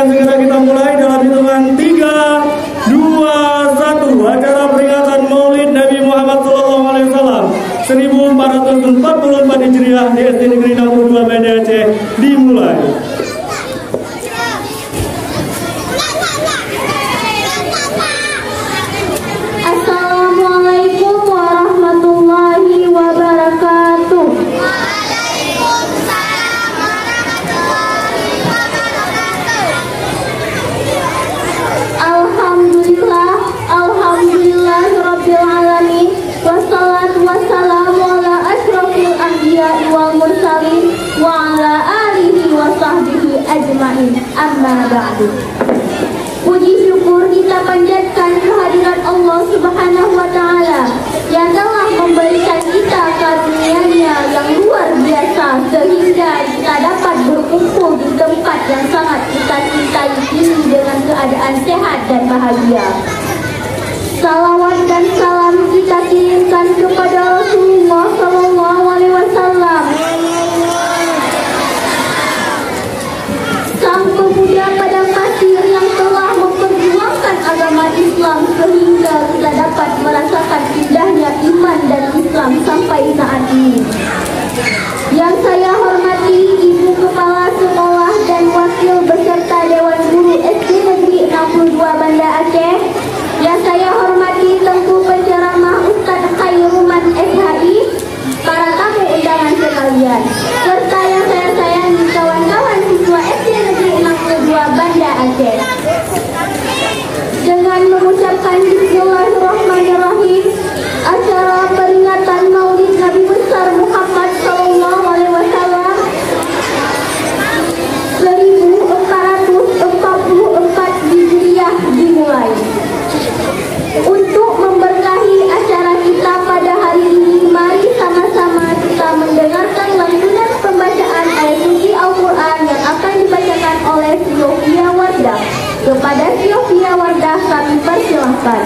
akan segera kita mulai dalam hitungan 3, 2, 1. Acara peringatan Maulid Nabi Muhammad SAW 1444 Hijriah di SD Negeri 62 Banda Aceh dimulai. Assalamualaikum warahmatullahi wabarakatuh. Waalaikumsalam warahmatullahi wabarakatuh. Alhamdulillah rabbil alamin. Wassalatu wassalamu ala asyrofil anbiya'i wal mursalin wa ala alihi wa sahbihi ajma'in. Amma ba'du. Puji syukur kita panjatkan kehadirat Allah Subhanahu wa Ta'ala yang telah memberikan kita karunia-Nya yang luar biasa sehingga kita dapat berkumpul di tempat yang sangat kita cintai ini dengan keadaan sehat dan bahagia. Salawat dan salam kita kirimkan kepada Rasulullah Sallallahu Alaihi Wasallam, sang pemuda padang pasir yang telah memperjuangkan agama Islam sehingga kita dapat merasakan indahnya iman dan Islam sampai saat ini. Yang saya hormati Ibu Kepala Sekolah dan Wakil beserta Dewan Guru SD Negeri 62 Banda Aceh. Yang saya hormati tentu penceramah Ustadz Khairuman SHI, para tamu undangan sekalian, serta yang saya sayangi kawan-kawan siswa SD Negeri 62 Banda Aceh. Dengan mengucapkan Bismillahirrahmanirrahim, acara peringatan Maulid Nabi besar Muhammad Sallallahu Alaihi Wasallam 1444 Hijriah dimulai. Untuk memberkahi acara kita pada hari ini, mari sama-sama kita mendengarkan lantunan pembacaan ayat suci Al-Quran yang akan dibacakan oleh Syofia Wardah. Kepada Syofia Wardah kami persilahkan.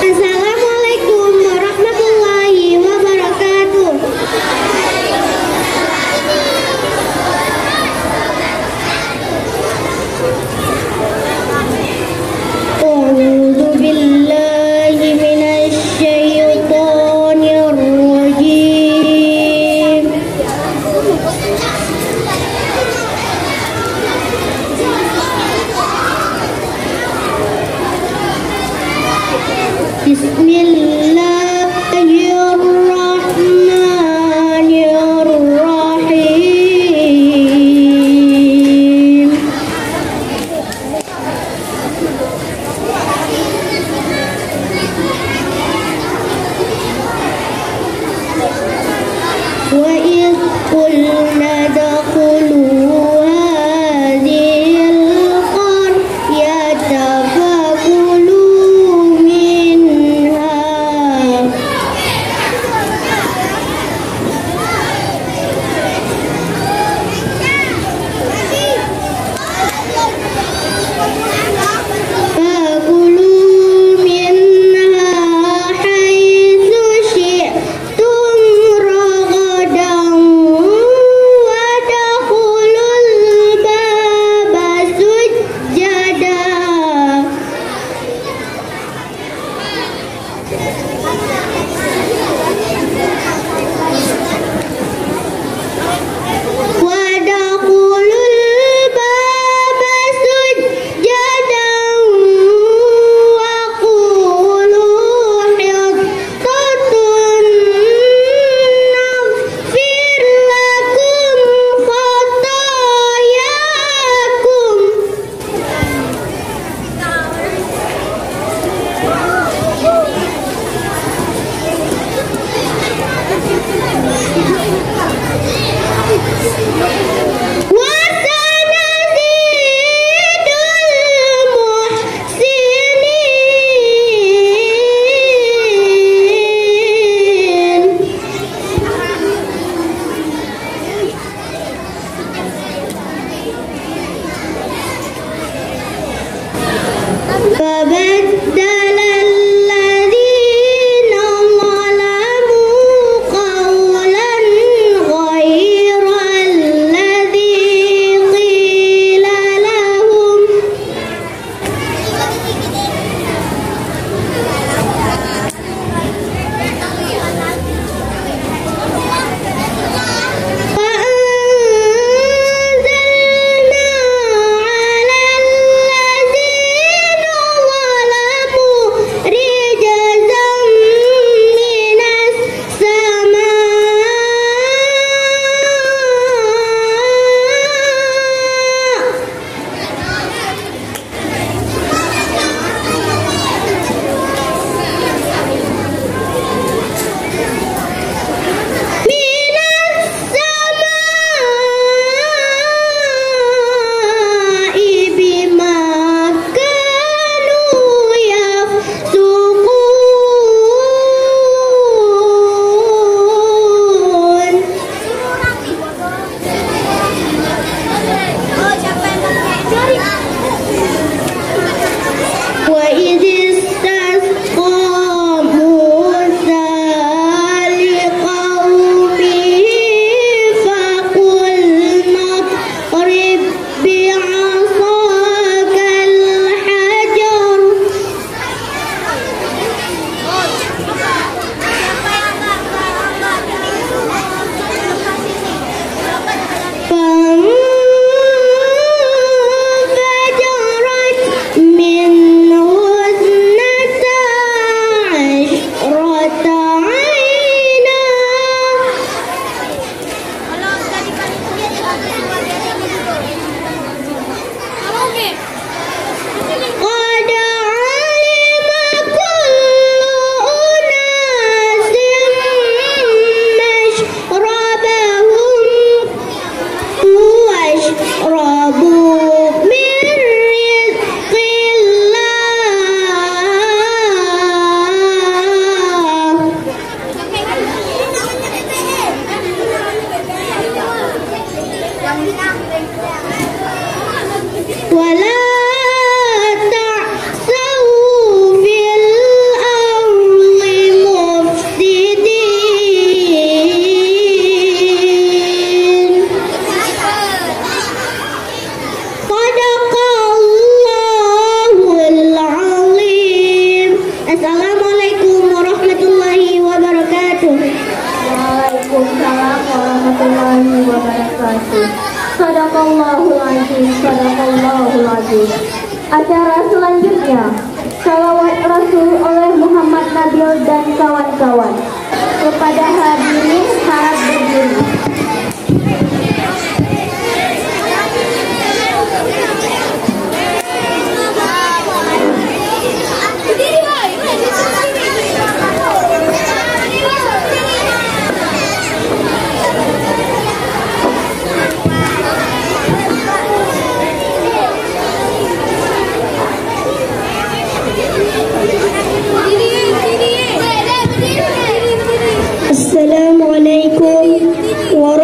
Assalamualaikum warahmatullahi wabarakatuh. A'udzu billahi minasy syaithanir rajim. Bismillahirrahmanirrahim. Wa idh qulna dakhulu hadhil qaryata fakulu minha. فكلوا منها حيث شئتم رغدا وادخلوا الباب سجدا. وادخلوا الباب سجدا وقولوا حطة نغفر لكم خطاياكم. وسنزيد المحسنين. Sadaqallahul azim. Acara selanjutnya, salawat Rasul oleh Muhammad Nabil dan kawan-kawan. Kepada hadirin harap berdiri. Assalamualaikum warahmatullahi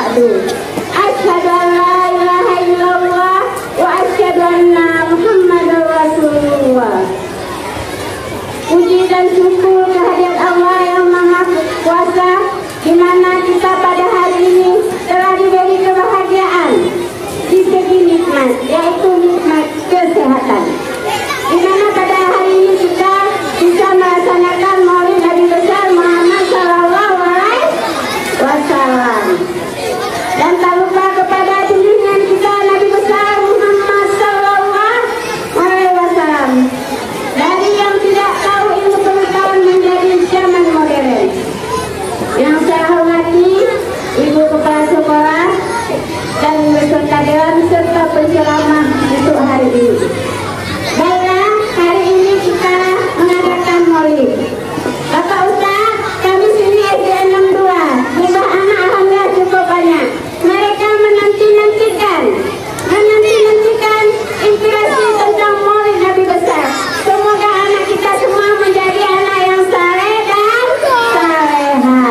ba'du. Asyhadu an la ilaha illallah wa asyhadu anna Muhammadar Rasulullah. Puji dan syukur kehadirat Allah yang Maha Kuasa, di mana kita pada hari ini telah diberi kebahagiaan di segi nikmat, yaitu nikmat kesehatan. Di mana pada hari ini kita bisa melaksanakan Maulid Nabi besar Muhammad Sallallahu Alaihi Wasallam. Dan tak lupa kepada junjungan kita Nabi besar Muhammad Sallallahu Alaihi Wasallam. Dari yang tidak tahu ilmu pengetahuan menjadi zaman modern. Yang saya hormati Ibu Kepala Sekolah dan peserta dewan serta penceramah untuk hari ini. Baiklah, hari ini kita mengadakan Maulid. Bapak Ustaz, kami sini SD 62. Jumlah anak alhamdulillah cukup banyak. Mereka menanti-nantikan inspirasi tentang Maulid Nabi besar. Semoga anak kita semua menjadi anak yang saleh dan saleha.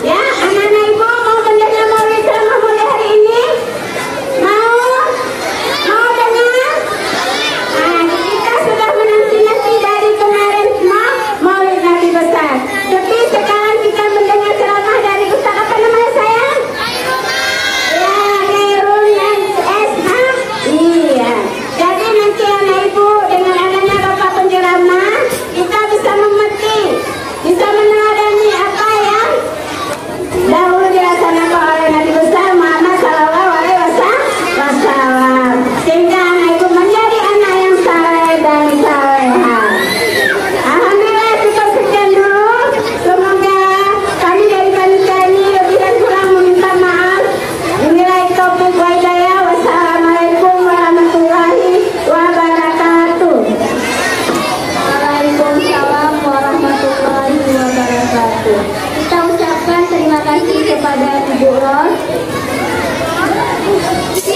Ya, anak-anak ibu mau mendengar Maulid ceramah mulai hari ini? Mau dengar? Kita sudah menanti-nanti dari kemarin semua Maulid Nabi besar. Tapi sekarang kita mendengar ceramah dari Ustaz apa namanya sayang? Ya, Khairul SH. Iya. Jadi nanti anak ibu dengan adanya bapak penceramah, kita bisa mengerti, bisa meneladani apa yang dahulu dilaksanakan oleh Nabi besar Muhammad Sallallahu Alaihi Wasallam, sehingga anak ibu menjadi anak yang saleh dan saleha. Alhamdulillah, cukup sekian dulu. Semoga kami dari panitia ini lebih dan kurang meminta maaf. Wabillahi taufiq wa hidayah. Wassalamualaikum warahmatullahi wabarakatuh. Waalaikumsalam warahmatullahi wabarakatuh. Kita ucapkan terima kasih kepada Ibu Ros.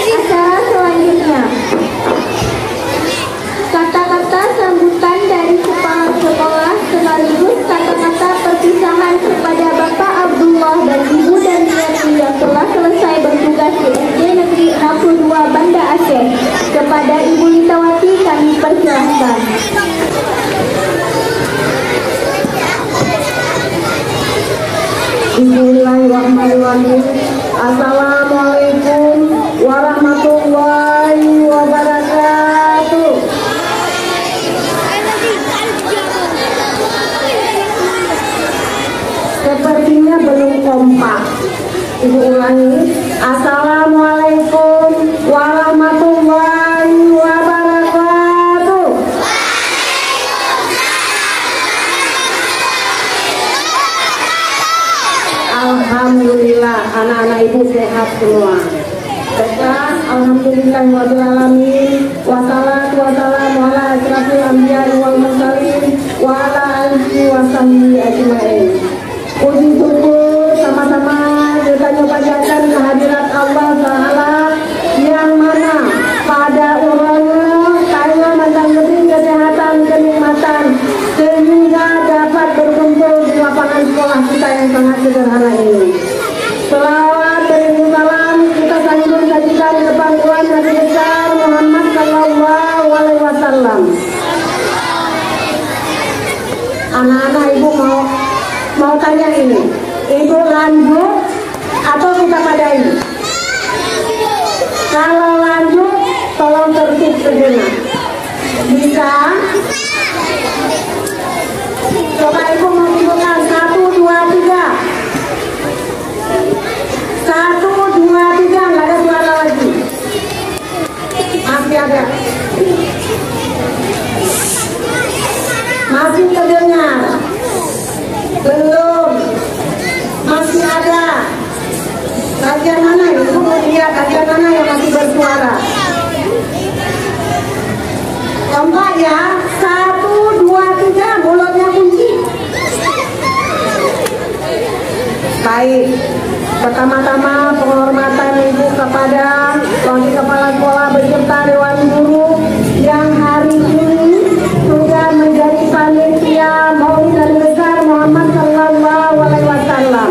Acara selanjutnya, kata-kata sambutan dari kepala sekolah sekaligus kata-kata perpisahan kepada Bapak Abdullah dan Ibu Daniati yang telah selesai bertugas di SD Negeri 62 Banda Aceh. Kepada Ibu Litawati kami persilahkan. Bismillahirrahmanirrahim. Assalamualaikum warahmatullahi wabarakatuh. Sepertinya belum kompak. Ibu ulangi. Assalamualaikum warahmatullahi wabarakatuh. Alhamdulillah, anak-anak ibu sehat semua. Baiklah, alhamdulillahirabbil alamin. Wassalatu wassalamu ala asyrafil anbiya'i wal mursalin wa ala alihi wasahbihi ajmain. Puji syukur sama-sama kita panjatkan kehadirat Allah Ta'ala yang mana pada urangnya kaya mandang lebih kesehatan kenikmatan sehingga dapat berkumpul di lapangan sekolah kita yang sangat sederhana ini. Selawat dan salam kita sambung sajikan kepada Tuhan Nabi besar Muhammad Sallallahu Alaihi Wasallam. Anak-anak ibu mau tanya ini, ibu lanjut atau kita padain? Kalau lanjut, tolong tertib sejenak. Bisa? Coba ibu mau tunjukkan 1, 2, 3. 1, 2, 3, nggak ada suara lagi. Masih ada. Masih terdengar. Belum. Masih ada. Bagian mana ibu mau lihat bagian mana yang masih bersuara? Keempat ya. 1, 2, 3, mulutnya kunci. Baik. Pertama-tama penghormatan ibu kepada wakil kepala sekolah beserta dewan guru yang hari ini sudah menjadi panitia Maulid Nabi besar Muhammad Sallallahu Alaihi Wasallam.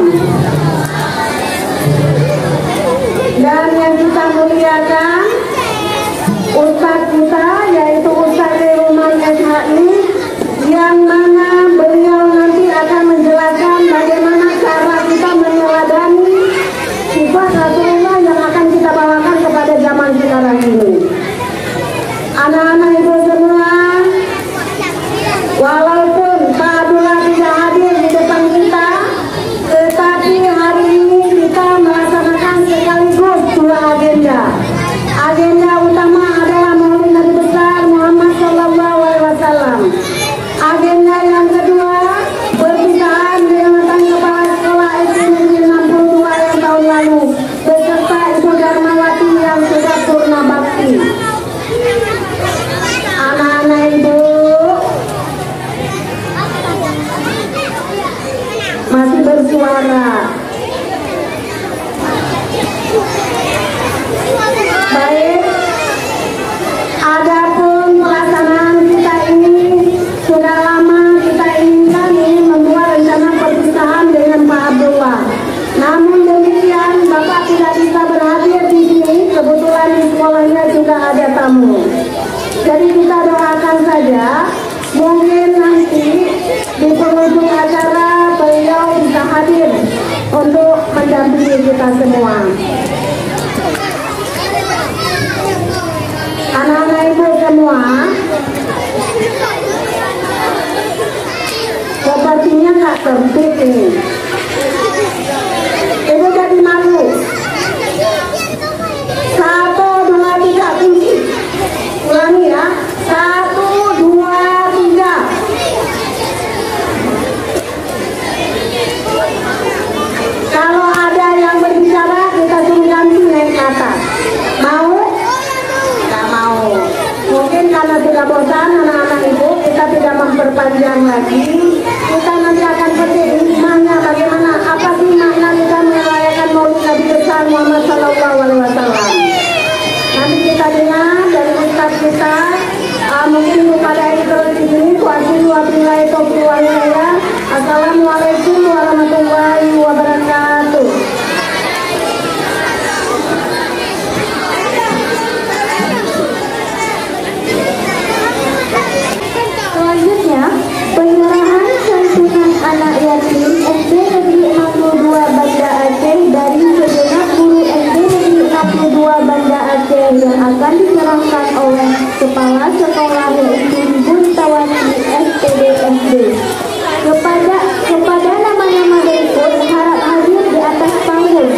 bersuara. Baik, adapun pelaksanaan kita ini sudah lama kita inginkan membuat rencana perpisahan dengan Pak Abdullah. Namun demikian Bapak tidak bisa berhadir di sini, kebetulan di sekolahnya juga ada tamu. Jadi kita doakan saja, mungkin nanti di penghujung acara beliau bisa hadir untuk mendampingi kita semua. Anak-anak ibu semua, sepertinya nggak tertib ini. Ibu jadi malu. 1, 2, 3, kunci. Ulangi ya. 1, 2, 3. Kalau ada yang berbicara, kita suruh ganti naik ke atas. Mau? Nggak mau. Mungkin karena sudah bosan anak-anak ibu, kita tidak memperpanjang lagi. Kita nanti akan petik hikmahnya bagaimana, apa sih makna kita merayakan Maulid Nabi besar Muhammad Sallallahu Alaihi Wasallam. Nanti kita dengar dari ustaz kita. Mungkin kepada itu ini kuatir wabillahi taufiq wal hidayah. Assalamualaikum warahmatullahi wabarakatuh. Selanjutnya, penyerahan santunan anak yatim SD Negeri 62 Banda Aceh dari segenap guru SD Negeri 62 Banda Aceh yang akan diserahkan oleh Kepala Sekolah yaitu Ibu Tawati SPD SD. Kepada nama-nama berikut harap hadir di atas panggung.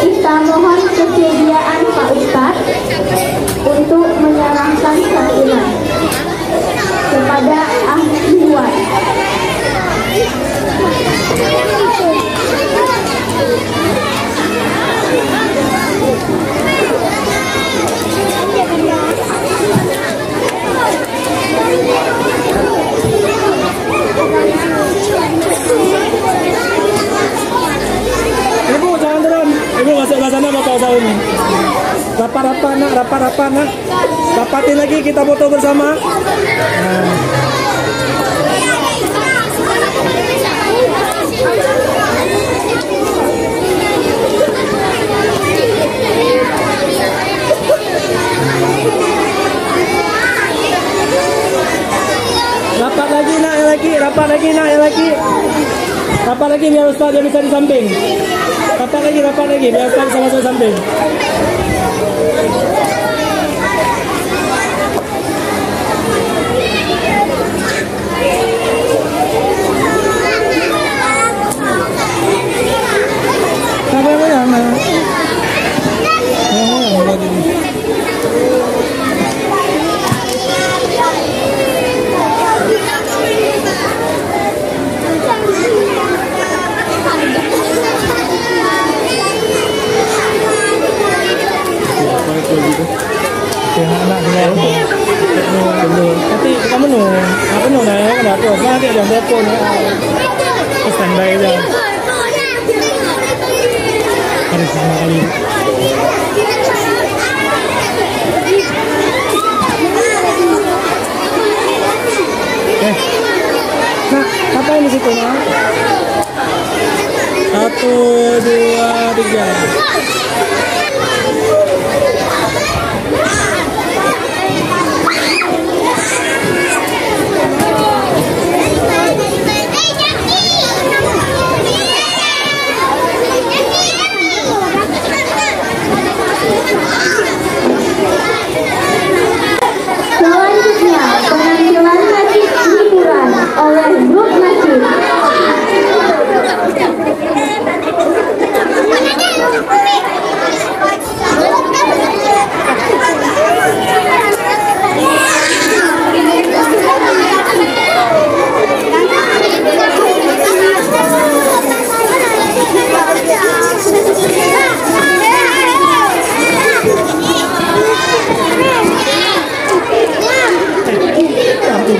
Kita mohon kesediaan Pak Ustadz untuk menyerahkan santunan kepada ahli waris. Ibu jangan turun. Ibu masuk ke sana bapak usah ini. Rapat-rapat nak, rapat-rapat nak. Rapatin lagi kita foto bersama. Rapat lagi nak yang lagi, rapat lagi nak yang lagi. Rapat lagi biar Ustaz dia bisa di samping. Rapat lagi biar Ustaz bisa masuk samping. Nanti kamu apa nanya kenapa? Nanti ada telepon standby aja. Harus sama kali. Nah, apa ini situ nak? 1, 2, 3.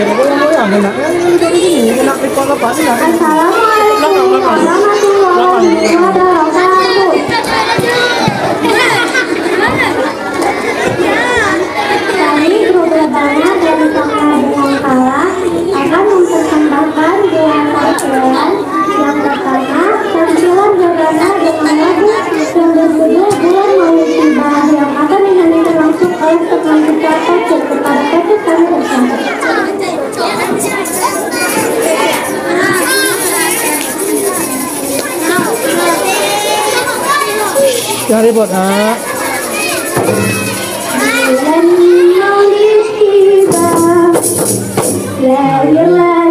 kena goyang-goyang kena. Ini dari sini kena pikul apa sih? Assalamualaikum warahmatullahi wabarakatuh. Kami grup Lebana dari Sekolah Bengkala akan mempersembahkan dua tampilan. Yang pertama, tampilan Lebana dengan lagu yang berjudul Bulan Maulid Tiba yang akan dinyanyikan langsung oleh teman kita Pacet kepada Pacet kami bersama. Jangan ribut, nak. Bulan Maulid tiba, lahirlah